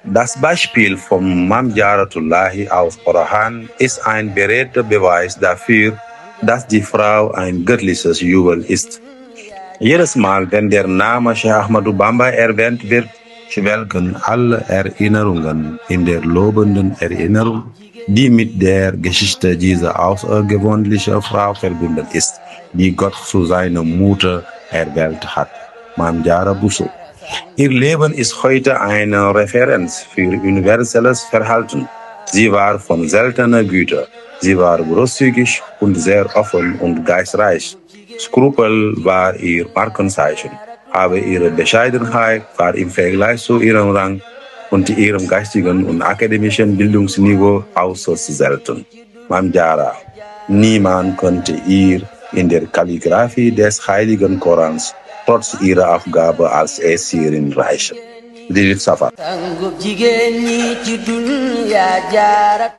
Das Beispiel von Mam Jaratullahi aus Orahan ist ein beredter Beweis dafür, dass die Frau ein göttliches Jubel ist. Jedes Mal, wenn der Name Sheikh Ahmadou Bamba erwähnt wird, schwelgen alle Erinnerungen in der lobenden Erinnerung, die mit der Geschichte dieser außergewöhnlichen Frau verbunden ist, die Gott zu seiner Mutter erwählt hat, Mam Jara Buso. Ihr Leben ist heute eine Referenz für universelles Verhalten. Sie war von seltener Güte. Sie war großzügig und sehr offen und geistreich. Skrupel war ihr Markenzeichen, aber ihre Bescheidenheit war im Vergleich zu ihrem Rang und ihrem geistigen und akademischen Bildungsniveau äußerst selten. Mam Jara, niemand konnte ihr in der Kalligraphie des Heiligen Korans trotz ihrer Aufgabe als Erzieherin reichen. Lilith Safar.